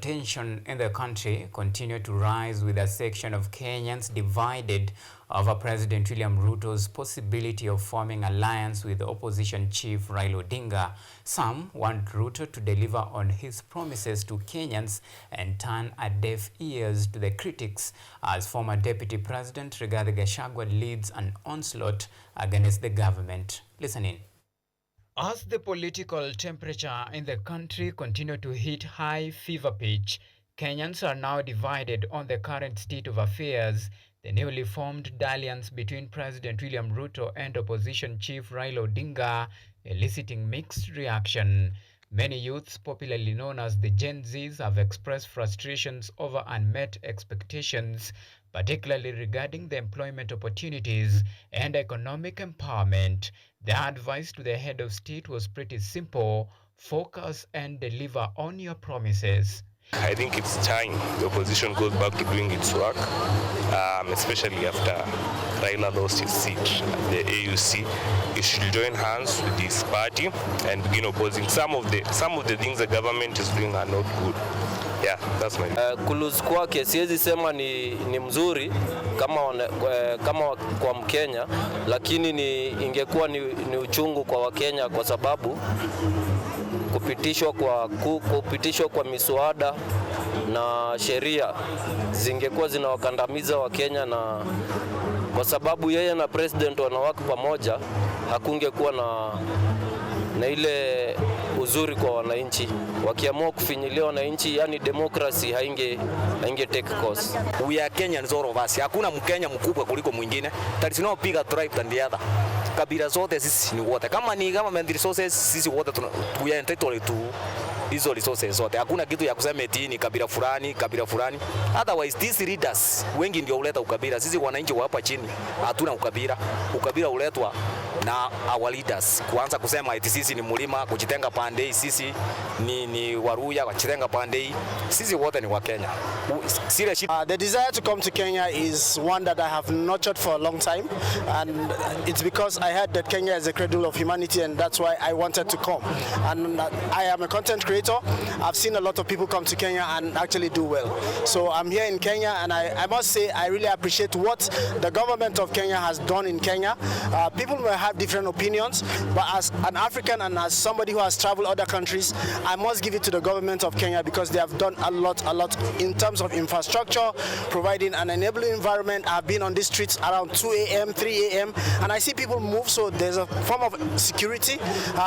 tension in the country continue to rise, with a section of Kenyans divided over President William Ruto's possibility of forming alliance with opposition chief Raila Odinga. Some want Ruto to deliver on his promises to Kenyans and turn a deaf ears to the critics, as former Deputy President Rigathi Gachagua leads an onslaught against the government. Listen in. As the political temperature in the country continues to hit high fever pitch, Kenyans are now divided on the current state of affairs. The newly formed alliance between President William Ruto and opposition chief Raila Odinga eliciting mixed reaction. Many youths, popularly known as the Gen Zs, have expressed frustrations over unmet expectations, particularly regarding the employment opportunities and economic empowerment. The advice to the head of state was pretty simple: focus and deliver on your promises. I think it's time the opposition goes back to doing its work, especially after Raila lost his seat at the AUC. He should join hands with his party and begin opposing. Some of the things the government is doing are not good. Yeah, that's my kulose kwake siwezi sema ni mzuri kama kwa Mkenya, lakini ingekuwa ni uchungu kwa Wakenya, kwa sababu kupitishwa kwa miswada na sheria zingekuwa zinawakandamiza Wakenya, na kwa sababu yeye na president wanawaka pamoja, hakungekuwa na ile uzuri kwa wananchi. Wakiamua kufinyilia wananchi, yani democracy hainge take course. We are Kenyans, all of us. Hakuna Mkenya mkubwa kuliko mwingine. There is no bigger tribe than the other. Kabila zote sisi ni wote. Kama ni government resources, sisi wote we are entitled to hizo resources zote. Hakuna kitu ya kusema eti ni kabila fulani. Otherwise these leaders wengi ndio huleta ukabila. Sisi wananchi wa hapa chini hatuna ukabila. Ukabila huletwa na our leaders. Kuanza kusema eti sisi ni mulima, kujitenga pande, sisi ni Waruya, kujitenga pande. Sisi wote ni wa Kenya. The desire to come to Kenya is one that I have nurtured for a long time, and it's because I heard that Kenya is a cradle of humanity, and that's why I wanted to come. And I am a content creator. I've seen a lot of people come to Kenya and actually do well. So I'm here in Kenya, and I must say I really appreciate what the government of Kenya has done in Kenya. People may have different opinions, but as an African and as somebody who has traveled other countries, I must give it to the government of Kenya because they have done a lot in terms of infrastructure, providing an enabling environment. I've been on these streets around 2 a.m., 3 a.m., and I see people move, so there's a form of security.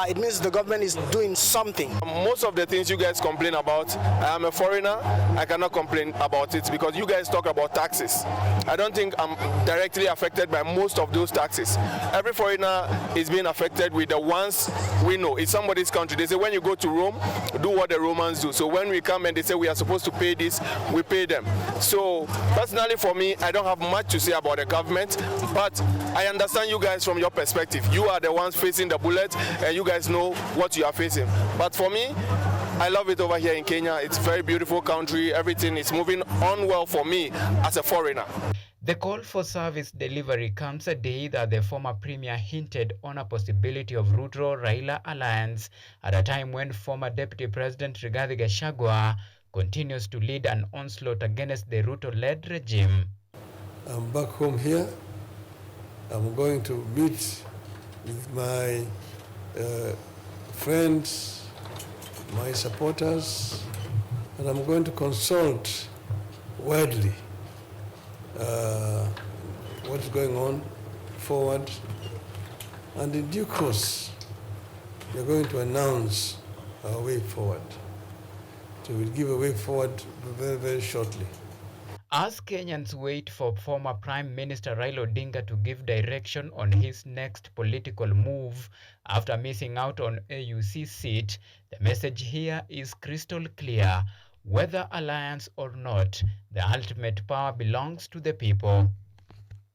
It means the government is doing something. Most of the things you guys complain about, I am a foreigner, I cannot complain about it because you guys talk about taxes. I don't think I'm directly affected by most of those taxes. Every foreigner is being affected with the ones we know. It's somebody's country. They say when you go to Rome, do what the Romans do. So when we come and they say we are supposed to pay this, we pay them. So personally for me, I don't have much to say about the government, but I understand you guys from your perspective. You are the ones facing the bullet and you guys know what you are facing. But for me, I love it over here in Kenya. It's a very beautiful country. Everything is moving on well for me as a foreigner. The call for service delivery comes a day that the former premier hinted on a possibility of Ruto-Raila alliance at a time when former Deputy President Rigathi Gachagua continues to lead an onslaught against the Ruto-led regime. I'm back home here. I'm going to meet with my friends, my supporters, and I'm going to consult widely what's going on forward, and in due course we're going to announce our way forward. So we'll give a way forward very, very shortly. As Kenyans wait for former Prime Minister Raila Odinga to give direction on his next political move after missing out on AUC seat, the message here is crystal clear. Whether alliance or not, the ultimate power belongs to the people.